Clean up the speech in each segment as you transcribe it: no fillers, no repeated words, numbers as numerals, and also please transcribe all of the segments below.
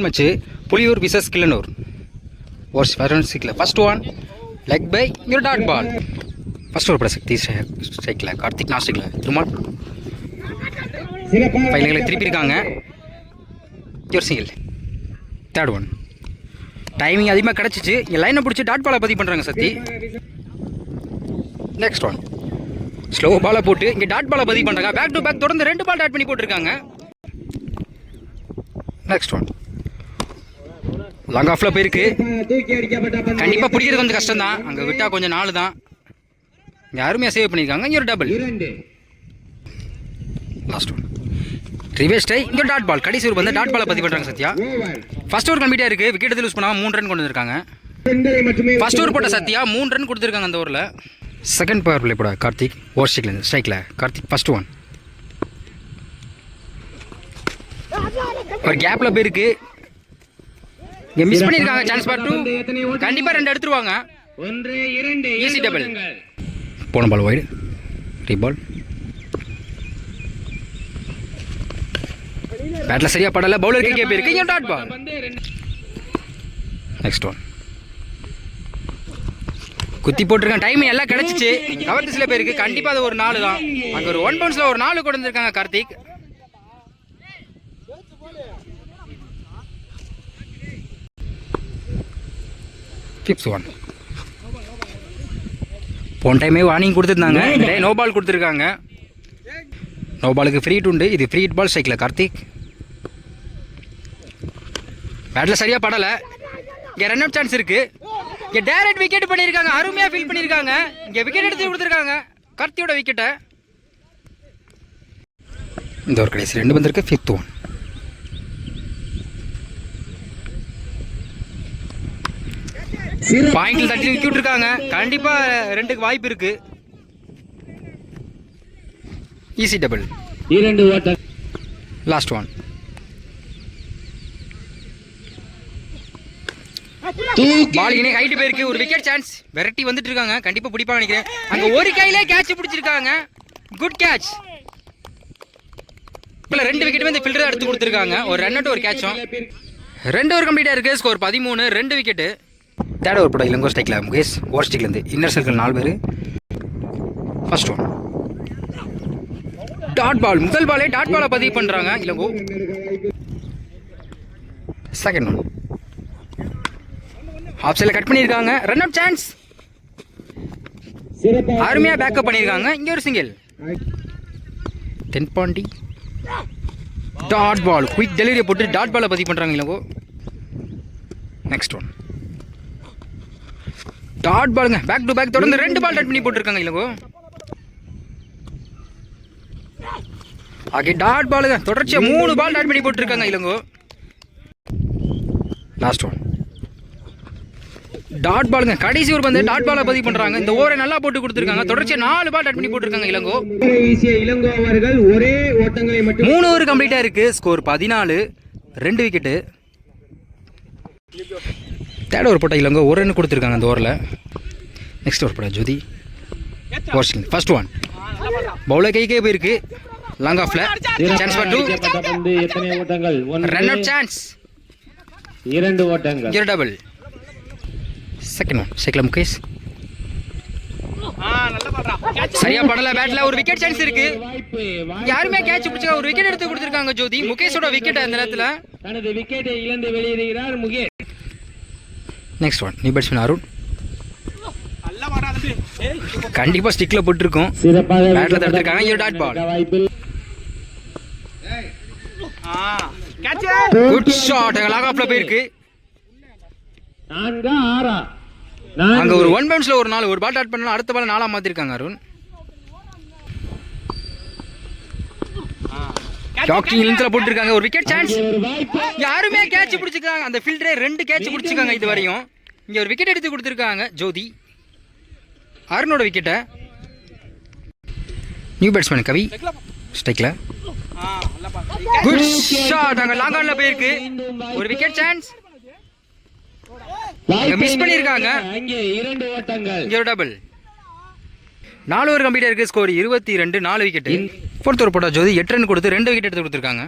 match Puliyur vs Killanur. First one, leg by your dot ball. First over Prasakti strike la Karthik Nasik la Thumal. Finally 3 pirukanga. Your single. Third one. Timing அதிகமா கிடைச்சிச்சு. இங்க லைனை பிடிச்சி dot பாலை பதிவு பண்றாங்க சத்தி. Next one. Slow பாலை போட்டு இங்க டாட் பாலை பதிவு பண்றாங்க. பேக் டு பேக் தொடர்ந்து ரெண்டு பால் டாட் பண்ணி போட்டுருக்காங்க. Next one. லாங் ஆஃப்ல போயிருக்கு. கண்டிப்பா பிடிக்கிறது கொஞ்சம் கஷ்டம் தான். அங்க விட்டா கொஞ்சம் நாலு தான். யாருமே சேவ் பண்ணிருக்காங்க. இங்க ஒரு double. Last one. Reverse tie இங்க டாட் பால். கடைசி ஒரு வந்து டாட் பாலை பதிவு பண்றாங்க சத்யா. ஃபர்ஸ்ட் ஓவர் கம்ப்ளீட்டா இருக்கு. விக்கெட் எடுத்து லூஸ் பண்ணாம 3 ரன் கொண்டு வந்திருக்காங்க. ஃபர்ஸ்ட் ஓவர் போட்ட சத்யா 3 ரன் கொடுத்திருக்காங்க அந்த ஓவர்ல. செகண்ட் பவர் பிளே போட கார்த்திக் ஓவர் ஸ்ட்ரைக்ல கார்த்திக் ஃபர்ஸ்ட் ஒன். ஒரு கேப்ல போயிருக்கு. இங்க மிஸ் பண்ணிருக்காங்க சான்ஸ் பார் 2. கண்டிப்பா 2 எடுத்துருவாங்க. 1 2 ஈஸி டபுள். போன பால் வைட். ரீபால். பேட்ல சரியா படல. பவுலர் கே போயிருக்கு. இங்க டாட் பால். Next one. குத்தி போட்டுருக்காங்க. டைம் எல்லாம் கிடைச்சிச்சு. கவர் திசையில போயிருக்கு. கண்டிப்பா அது ஒரு 4 தான். அங்க ஒரு 1 பவுன்ஸ்ல ஒரு 4 கொண்டு வந்திருக்காங்க கார்த்திக். Fifth one. போன டைமே வார்னிங் கொடுத்துருந்தாங்க. நோ பால் கொடுத்துருக்காங்க. நோ பாலுக்கு ஃப்ரீ உண்டு. இது ஃப்ரீ பால் ஸ்ட்ரைக்ல கார்த்திக். பேட்ல சரியா படல. இங்க ரன் அவுட் சான்ஸ் இருக்கு. இங்க டைரக்ட் விக்கெட் பண்ணிருக்காங்க. அருமையா ஃபீல் பண்ணிருக்காங்க. இங்க விக்கெட் எடுத்து கொடுத்துருக்காங்க. கார்த்தியோட விக்கெட்டை. இந்த ஒரு கடைசி 2 வந்திருக்கு. Fifth one. பாயிண்ட்ல தட்டி விக்கெட் இருக்காங்க. கண்டிப்பா 2க்கு வாய்ப்பு இருக்கு. Easy double. 2 ஓட்டம். Last one. பால் இனி ஹைட் போயிருக்கு. ஒரு விக்கெட் சான்ஸ். வெரைட்டி வந்துட்டு இருக்காங்க. கண்டிப்பா பிடிப்பாங்க நினைக்கிறேன். அங்க ஒரு கையிலே கேட்ச் பிடிச்சிருக்காங்க. Good catch. இப்ப 2 விக்கெட் வந்து ஃபீல்டர் எடுத்து கொடுத்திருக்காங்க. ஒரு ரன் அவுட் ஒரு கேட்சும். 2 ஓவர் கம்ப்ளீட்டா இருக்கு. ஸ்கோர் 13. 2 விக்கெட். தேர்ட் ஓவர் போட இளங்கோ ஸ்ட்ரைக்ல முகேஷ் ஓவர் ஸ்ட்ரைக்ல இருந்து இன்னர் சர்க்கிள் 4 பேர். First one. Dot ball. முதல் பாலே டாட் பாலை பதிவு பண்றாங்க இளங்கோ. Second one. ஆஃப் சைட்ல கட் பண்ணிருக்காங்க. Run out chance. அருமையா பேக்கப் பண்ணிருக்காங்க. இங்க ஒரு single. Thenpandi dot ball quick delivery போட்டு டாட் பாலை பதிவு பண்றாங்க இளங்கோ. Next one. டாட் பாலுங்க. பேக் டு பேக் தொடர்ந்து 2 பால் டாட் பண்ணி போட்டுருக்காங்க இளங்கோ. ஆகே டாட் பாலுங்க. தொடர்ச்சியா 3 பால் டாட் பண்ணி போட்டுருக்காங்க இளங்கோ. Last one. டாட் பாலுங்க. கடைசி ஒரு பந்து டாட் பாலை பதிவு பண்றாங்க. இந்த ஓவரை நல்லா போட்டு கொடுத்திருக்காங்க. தொடர்ச்சியா 4 பால் டாட் பண்ணி போட்டுருக்காங்க இளங்கோ. இளங்கோ அவர்கள் ஒரே ஓட்டங்களை மட்டும் 3 ஓவர் கம்ப்ளீட்டா இருக்கு. ஸ்கோர் 14. 2 விக்கெட். தேர்ட் ஓவர் போட்ட இளங்கோ ஒரு ரன் கொடுத்துருக்காங்க அந்த ஓவரில். நெக்ஸ்ட் ஓவர் போட்ட ஜோதி ஓவர் ஃபர்ஸ்ட் ஒன். பவுலர் கைக்கே போயிருக்கு. லாங் ஆஃப்ல சான்ஸ் ஃபார் 2. எத்தனை ஓட்டங்கள்? Run out chance. 2 ஓட்டங்கள். Zero double. Second one. Cycle Mukesh சரியா படல. பேட்ல ஒரு விக்கெட் சான்ஸ் இருக்கு. யாருமே கேட்ச் பிடிச்சா ஒரு விக்கெட் எடுத்து கொடுத்திருக்காங்க ஜோதி. முகேஷோட விக்கெட் அந்த நேரத்துல. தனது விக்கெட்டை இழந்து வெளியேறுகிறார் Mukesh. Next one. New batsman Arun. கண்டிப்பா ஸ்டிக்ல போட்டுருக்கோம். பேட்ல தடுத்திருக்காங்க. இயர் dot ball. Good shot. Long ஆஃப்ல போயிருக்கு. அங்க ஒரு 1 பவுன்ஸ்ல ஒரு 4 ஒரு பால் டாட் பண்ணலாம். அடுத்த பால் 4 மாத்திருக்காங்க அருண். ஷாக்கிங் லிங்க்ல போட்டுருக்காங்க. ஒரு விக்கெட் சான்ஸ். யாருமே கேட்ச் பிடிச்சிருக்காங்க. அந்த ஃபீல்டரே 2 கேட்ச் பிடிச்சிருக்காங்க இது வரையும். இங்க ஒரு விக்கெட் எடுத்து கொடுத்திருக்காங்க ஜோதி. அருணோட விக்கெட்டை. நியூ பேட்ஸ்மேன் கவி ஸ்ட்ரைக்ல. Good shot. அங்க லாங் ஆன்ல போயிருக்கு. ஒரு விக்கெட் சான்ஸ். மிஸ் பண்ணிருக்காங்க. அங்கே 2 ஓட்டங்கள். இங்க ஒரு டபுள். 4 ஓவர் கம்ப்ளீட்டா இருக்கு. ஸ்கோர் 22. 4 விக்கெட். ஃபோர்த் ஓவர் போட்ட ஜோதி 8 ரன் கொடுத்து 2 விக்கெட் எடுத்து கொடுத்திருக்காங்க.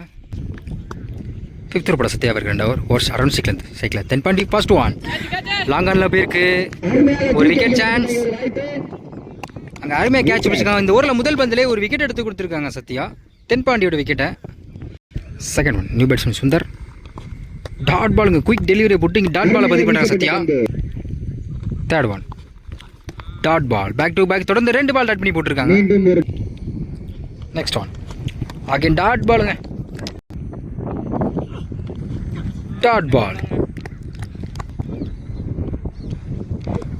ஃபிஃப்த் ஓவர் போட சத்யா அவருக்கு 2 over overs around cycle 10 point past 1 long ஆனில் போயிருக்கு. ஒரு விக்கெட் சான்ஸ். அங்கே அருமையாக கேட்ச் பிடிச்சிருக்காங்க. இந்த ஓவரில் முதல் பந்திலே ஒரு விக்கெட் எடுத்து கொடுத்துருக்காங்க சத்யா. 10 பாண்டியோட விக்கெட்டை. Second one new batsman Sundar. Dot பாலுங்க குயிக் டெலிவரியை போட்டு இங்கே டாட் பாலை பதிவு பண்ணுறாங்க Sathya. Third one dot ball back to back தொடர்ந்து 2 பால் டாட் பண்ணி போட்டிருக்காங்க. நெக்ஸ்ட் ஒன் அகைன் டாட் பாலுங்க. Dot ball.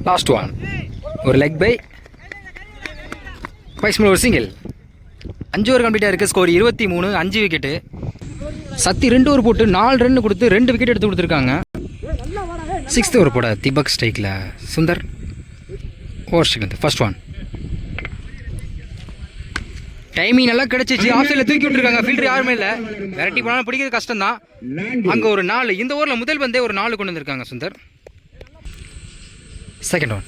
லாஸ்ட் ஒன் ஒரு லெக் பை பைஸ்மல் ஒரு சிங்கிள். 5 ஓவர் கம்ப்ளீட்டாக இருக்குது. Score 23 5 wicket. சத்தி 2 ஓவர் போட்டு 4 ரன் கொடுத்து 2 விக்கெட் எடுத்து கொடுத்துருக்காங்க. 6th ஓவர் போட தீபக் ஸ்ட்ரைக்கில் Sundar. Over strike first one. Timing நல்லா கிடச்சிச்சு. ஆஃப் சைடில் தூக்கி விட்டுருக்காங்க. ஃபீல்டர் யாருமே இல்லை. வெரைட்டி போனாலும் பிடிக்கிறது கஷ்டம் தான். அங்கே ஒரு 4. இந்த ஓவரில் முதல் பந்தே ஒரு 4 கொண்டு வந்திருக்காங்க சுந்தர். செகண்ட் ஒன்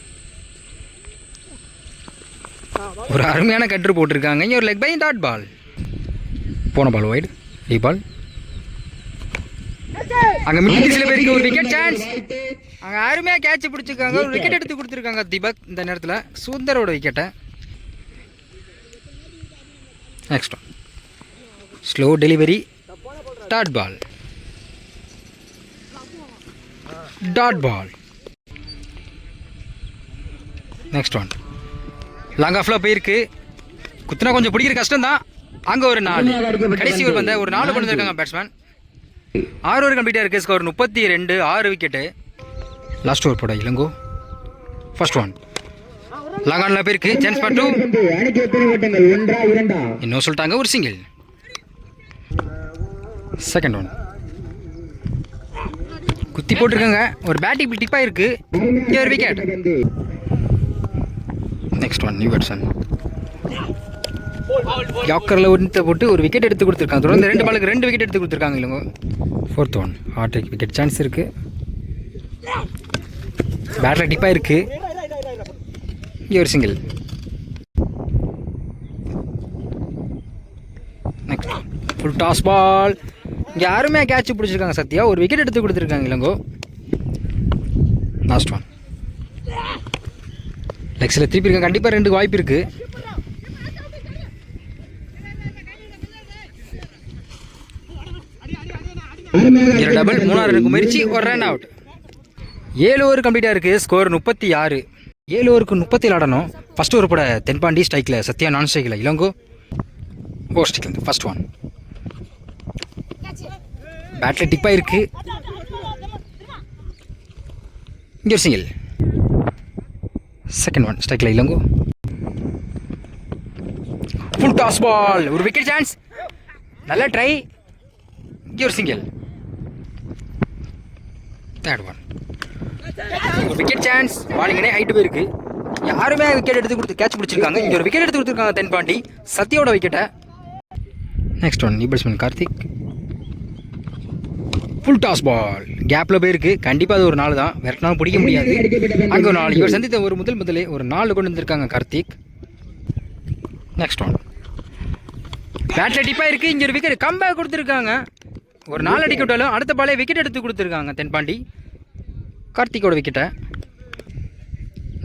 ஒரு அருமையான கட்ரு போட்டிருக்காங்க. இங்கே ஒரு லெக் பை டாட் பால். போன பால் வைடு பால். அங்கே மிடில் சில பேருக்கு ஒரு விக்கெட் சான்ஸ். அங்கே அருமையாக கேட்ச் பிடிச்சிருக்காங்க. ஒரு விக்கெட் எடுத்து கொடுத்துருக்காங்க தீபக் இந்த நேரத்தில் சுந்தரோட விக்கெட்டை. Next one slow delivery dot ball. Dot ball. Next one long ஆஃபில் போயிருக்கு. குத்துனா கொஞ்சம் பிடிக்கிற கஷ்டம் தான். அங்கே ஒரு 4 கடைசி ஒரு பந்த ஒரு 4 கொண்டு வந்திருக்காங்க பேட்ஸ்மேன். 6 ஓவர் கம்ப்ளீட்டாக இருக்குது. Score 32 6 wicket. லாஸ்ட் ஓவர் போட இளங்கோ. ஃபர்ஸ்ட் ஒன் லாங் ஆனில் போயிருக்கு. சான்ஸ் பாட்டு இன்னும் சொல்லிட்டாங்க ஒரு சிங்கிள். செகண்ட் ஒன் குத்தி போட்டிருக்காங்க. ஒரு பேட்டிங் டிப்பாக இருக்குது. இங்கே ஒரு wicket. Next one new batsman யாக்கரில் ஒன்று போட்டு ஒரு விக்கெட் எடுத்து கொடுத்துருக்காங்க. தொடர்ந்து 2 பாலுக்கு 2 விக்கெட் எடுத்து கொடுத்துருக்காங்க இல்லைங்க. Fourth one hard wicket chance இருக்குது. பேட்டில் டிப்பாக இருக்குது. இங்கே ஒரு single. Next full toss ball. இங்கே யாருமே கேட்ச் பிடிச்சிருக்காங்க சத்யா. ஒரு விக்கெட் எடுத்து கொடுத்துருக்காங்க இளங்கோ. லாஸ்ட் ஒன் லெக்ஸில் திருப்பி இருக்காங்க. கண்டிப்பாக 2 வாய்ப்பு இருக்குது. டபுள் 3 ரனுக்கு முயற்சி ஒரு ரன் அவுட். 7 ஓவர் கம்ப்ளீட்டாக இருக்குது. ஸ்கோர் 36. 7 ஓவருக்கு 37 ஆடணும். ஃபர்ஸ்ட் ஓவர் போட தென்பாண்டி ஸ்ட்ரைக்கில் சத்யா நான் ஸ்ட்ரைக்கில் இளங்கோ. ஓவர் ஸ்ட்ரைக்கில் ஃபர்ஸ்ட் ஒன் பேட்டில் டிப்பாக இருக்குது. இங்கே ஒரு சிங்கிள். செகண்ட் ஒன் ஸ்ட்ரைக்கில் இளங்கோ. Full toss ball. ஒரு விக்கெட் சான்ஸ். நல்ல ட்ரை. இங்கே ஒரு சிங்கிள். தேர்ட் ஒன் ஒரு விக்கெட் சான்ஸ். பாலிங்கனே ஹைட்டு போயிருக்கு. யாருமே விக்கெட் எடுத்து கொடுத்து கேட்ச் பிடிச்சிருக்காங்க. இங்கே ஒரு விக்கெட் எடுத்து கொடுத்துருக்காங்க தென்பாண்டி சத்யாவோட விக்கெட்டை. Next one new batsman Karthik. Full toss ball கேப்பில் போயிருக்கு. கண்டிப்பாக அது ஒரு 4 தான். விரட்டினாலும் பிடிக்க முடியாது. அங்கே ஒரு 4. இவர் சந்தித்த ஒரு முதலே ஒரு 4 கொண்டு வந்திருக்காங்க கார்த்திக். நெக்ஸ்ட் ஒன் பேட்டில் டிப்பாக இருக்குது. இங்கே ஒரு விக்கெட் கம்பேக் கொடுத்துருக்காங்க. ஒரு 4 அடிக்க விட்டாலும் அடுத்த பாலே விக்கெட் எடுத்து கொடுத்துருக்காங்க தென்பாண்டி கார்த்திகோட விக்கெட்டை.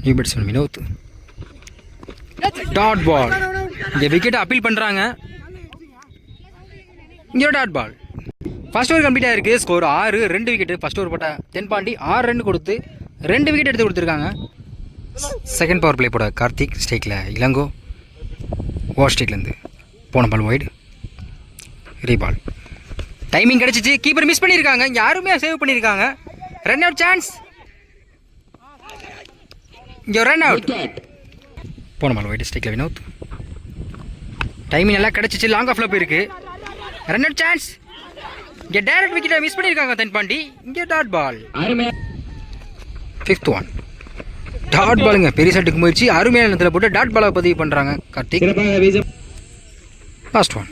New batsman Vinoth. Dot ball. இங்கே விக்கெட்டை அப்பீல் பண்ணுறாங்க. இங்கே ஒரு டாட் பால். ஃபர்ஸ்ட் ஓவர் கம்ப்ளீட்டாக இருக்குது. Score 6 2 wicket. ஃபர்ஸ்ட் ஓவர் போட்ட தென்பாண்டி 6 ரன் கொடுத்து 2 விக்கெட் எடுத்து கொடுத்துருக்காங்க. செகண்ட் பவர் பிளே போட கார்த்திக் ஸ்ட்ரைக்கில் இளங்கோ. ஓவர் ஸ்ட்ரைக்லேருந்து போன பால் வைடு ரீபால். டைமிங் கிடச்சிச்சு. கீப்பர் மிஸ் பண்ணியிருக்காங்க. இங்கே யாருமே சேவ் பண்ணியிருக்காங்க. Run out chance. இங்கே ரன் அவுட். போன பால் வைடு ஸ்ட்ரைக்கில் வினோத். டைமிங் நல்லா கிடச்சிச்சு. லாங் ஆஃபில் போயிருக்கு. Run out chance. இங்கே டைரக்ட் விக்கெட்டை மிஸ் பண்ணியிருக்காங்க தென்பாண்டி. இங்கே dot ball. Fifth one dot பாலுங்க. பெரிய சட்டுக்கு முயற்சி அருமையான இடத்துல போட்டு டாட் பாலை பதிவு பண்ணுறாங்க Karthik. Last one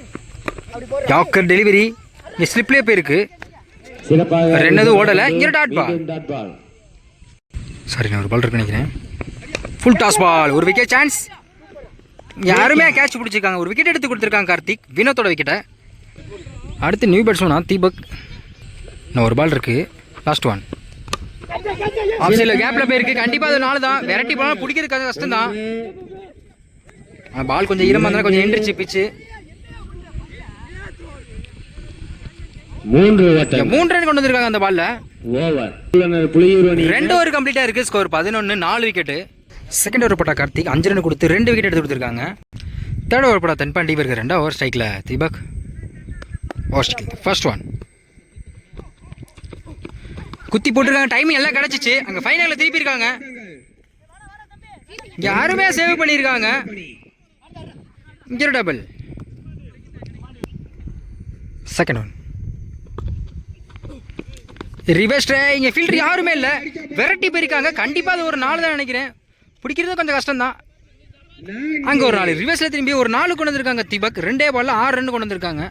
yorker delivery. இங்கே ஸ்லிப்லேயே போயிருக்கு. ரெண்டு ஓடலை. இங்கே டாட் பால். சாரி நான் ஒரு பால் இருக்கு நினைக்கிறேன். Full toss ball. ஒரு விக்கெட் சான்ஸ். யாருமே கேட்ச் பிடிச்சிருக்காங்க. ஒரு விக்கெட் எடுத்து கொடுத்துருக்காங்க கார்த்திக் வினோத்தோட விக்கெட்டை. அடுத்து நியூ பேட்ஸ்மேனா தீபக். இன்னும் ஒரு பால் இருக்குது, லாஸ்ட் ஒன். ஆஃப் சைடில் கேப்பில் போயிருக்கு. கண்டிப்பாக அது 4 தான். வெரைட்டி போனால் பிடிக்கிறதுக்கு கஷ்டம் தான். ஆனால் பால் கொஞ்சம் ஈரமாக இருந்தாலும் கொஞ்சம் எந்திரிச்சு பிச்சு. 3 ஓட்டங்கள். 3 ரன் கொண்டு வந்திருக்காங்க அந்த பால்ல. ஓவர். புலியூர் அணி 2 ஓவர் கம்ப்ளீட்டாக இருக்குது. Score 11, 4 wicket. செகண்ட் ஓவர் போட்டா கார்த்திக் 5 ரன் கொடுத்து 2 விக்கெட் எடுத்து கொடுத்துருக்காங்க. தேர்ட் ஓவர் போட்டா தென்பாண்டி இவருக்கு 2 ஓவர் ஸ்ட்ரைக்கில் தீபக். ஃபர்ஸ்ட் ஒன் குத்தி போட்டிருக்காங்க. டைமிங் எல்லாம் கிடச்சிச்சு. அங்கே ஃபைனலில் திருப்பி இருக்காங்க. இங்கே யாருமே சேவ் பண்ணியிருக்காங்க. இங்கே ஒரு double. Second one reverse try. இங்கே ஃபீல்டர் யாருமே இல்லை, வெரைட்டி போயிருக்காங்க. கண்டிப்பாக அது ஒரு 4 தான் நினைக்கிறேன். பிடிக்கிறது கொஞ்சம் கஷ்டம் தான். அங்கே ஒரு 4 ரிவர்ஸில் திரும்பி ஒரு 4 கொண்டு வந்திருக்காங்க தீபக். 2 பால்ல 6 ரன் கொண்டு வந்திருக்காங்க.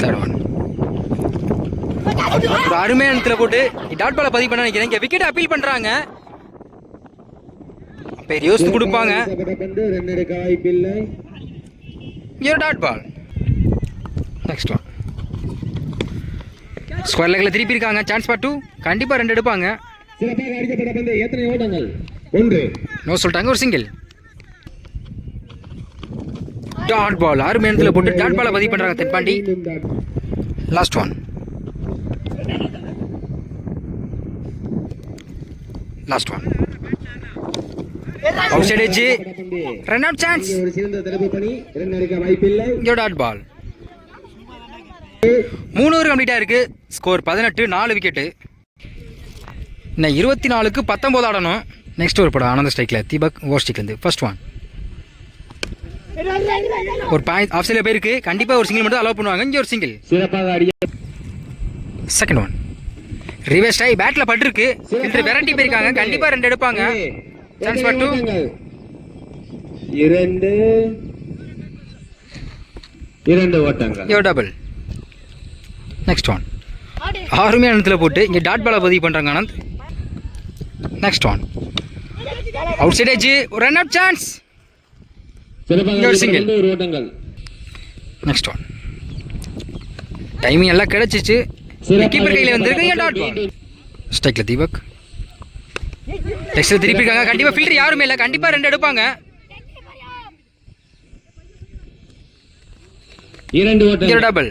தேர்ட் ஒன் ஒரு அருமையான இடத்துல போட்டு டாட் பாலை பதிவு பண்ண நினைக்கிறேன். இங்கே விக்கெட் அப்பீல் பண்ணுறாங்க. பெரிய யோசித்து கொடுப்பாங்க. இங்கே ஒரு dot ball. Next one square லெக்கில் திருப்பி இருக்காங்க. Chance for 2. கண்டிப்பாக 2 எடுப்பாங்க. நோ சொல்லிட்டாங்க. ஒரு சிங்கிள். டாட் பால் அருமையான இடத்துல போட்டு டாட் பாலை பதிவு பண்ணுறாங்க Thenpandi. Last one outside edge. Run out chance. இங்கே டாட் பால். 3 ஓவர் கம்ப்ளீட்டாக இருக்குது. Score 18, 4 wicket. இன்னும் 24க்கு 19 ஆடணும். நெக்ஸ்ட் ஓவர் போட ஆனந்த ஸ்ட்ரைக்கில் தீபக். ஓவர் ஸ்ட்ரைக்லேருந்து ஃபர்ஸ்ட் ஒன் ஒரு பாயிண்ட் ஆஃப் சைடில் போயிருக்கு. கண்டிப்பாக ஒரு சிங்கிள் மட்டும் அலோவ் பண்ணுவாங்க. இங்கே ஒரு single. Second one reverse try. பேட்டில் பட்டிருக்கு. ஃபில்டர் வெரைட்டி போயிருக்காங்க. கண்டிப்பாக 2 எடுப்பாங்க. Chance for 2. 2 ஓட்டங்கள். யோ டபுள். நெக்ஸ்ட் ஒன் அருமையான இடத்துல போட்டு இங்கே டாட் பாலை பதிவு பண்ணுறாங்க Anand. Next one outside edge. ஒரு run out chance. Single. Next one timing எல்லாம் கிடைச்சிச்சு. கீப்பர் கையில் வந்துருக்கு. Dot ball. ஸ்ட்ரைக்கில் தீபக். டெக்ஸ்டில் திருப்பி இருக்காங்க. கண்டிப்பாக ஃபீல்டர் யாருமே இல்லை. கண்டிப்பாக 2 எடுப்பாங்க. 2 ஓட்டங்கள். டபுள்.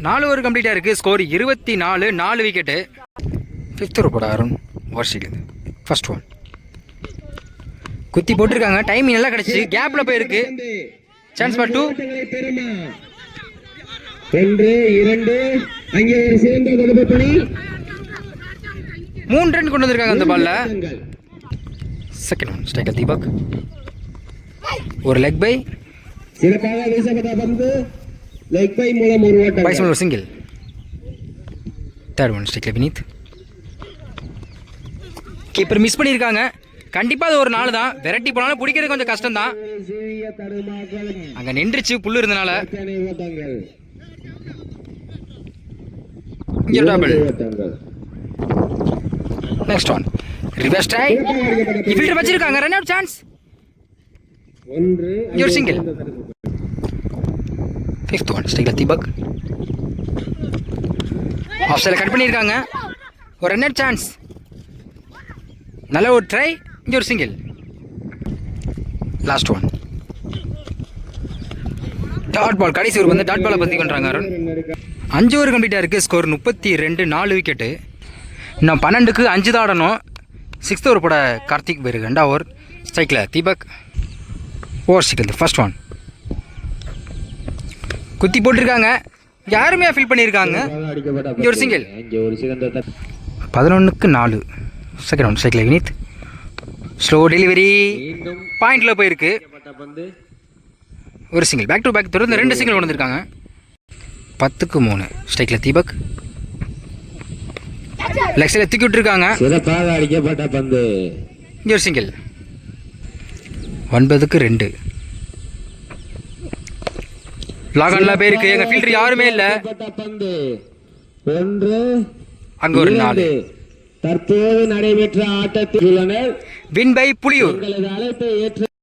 4 ஓவர் கம்ப்ளீட்டாக இருக்குது. Score 24, 4 wicket. ஃபிஃப்த் ஓவர் போட அருண். வார்ஷிக்கு ஃபர்ஸ்ட் ஒன் குத்தி போட்டிருக்காங்க. டைமிங் நல்லா கிடச்சி. கேப்பில் போயிருக்கு. Chance for 2. 3 ரன் கொண்டு வந்திருக்காங்க அந்த பால்ல. Second one striker Deepak. ஒரு லெக் பை. ஒரு சிங்கிள். தேர்ட் ஒன் ஸ்ட்ரைக்கில் வினீத். கீப்பர் மிஸ் பண்ணியிருக்காங்க. கண்டிப்பாக அது ஒரு 4 தான். வெரைட்டி போனாலும் பிடிக்கிறது கொஞ்சம் கஷ்டம் தான். அங்கே நின்றுச்சு புல்லு இருந்தனால. Double. Next one reverse try. Fielder வச்சிருக்காங்க. Run out chance. ஒரு சிங்கிள். ஃபிஃப்த் ஒன் ஸ்ட்ரைக்கில் தீபக். ஆஃப் சைடில் கட் பண்ணியிருக்காங்க. ஒரு ரன் அவுட் சான்ஸ். நல்ல ஒரு ட்ரை. இங்கே ஒரு single. Last one dot ball. கடைசி ஒரு டாட் பாலை பற்றி பண்ணுறாங்க அருண். 5 ஓவர் கம்ப்ளீட்டாக இருக்குது. Score 32, 4 wicket. இன்னும் 12க்கு 5 தான் ஆடணும். 6th ஓவர் போட கார்த்திக் பேர் 2 ஓவர் ஸ்ட்ரைக்கில் தீபக். ஓவர் சிக்கல் ஃபர்ஸ்ட் ஒன் குத்தி போட்டிருக்காங்க. யாருமே ஃபீல் பண்ணியிருக்காங்க. இங்கே ஒரு சிங்கிள். 11க்கு 4. செகண்ட் ஒன் ஸ்ட்ரைக்கில் வினீத். Slow delivery. பாயிண்டில் போயிருக்கு. ஒரு சிங்கிள். பேக் டு பேக் தொடர்ந்து 2 சிங்கிள் கொண்டு வந்திருக்காங்க. 10க்கு 3 ஸ்ட்ரைக்கில் தீபக். லெக் சைடில் தூக்கி விட்டுருக்காங்க. இங்கே ஒரு சிங்கிள். 9க்கு 2. லாகான்லாம் போயிருக்கு. எங்கள் ஃபீல்டர் யாருமே இல்லை. அங்கே ஒரு 4. தற்போது நடைபெற்ற ஆட்டத்தில் வின் பை புலியூர். அழைப்பை ஏற்று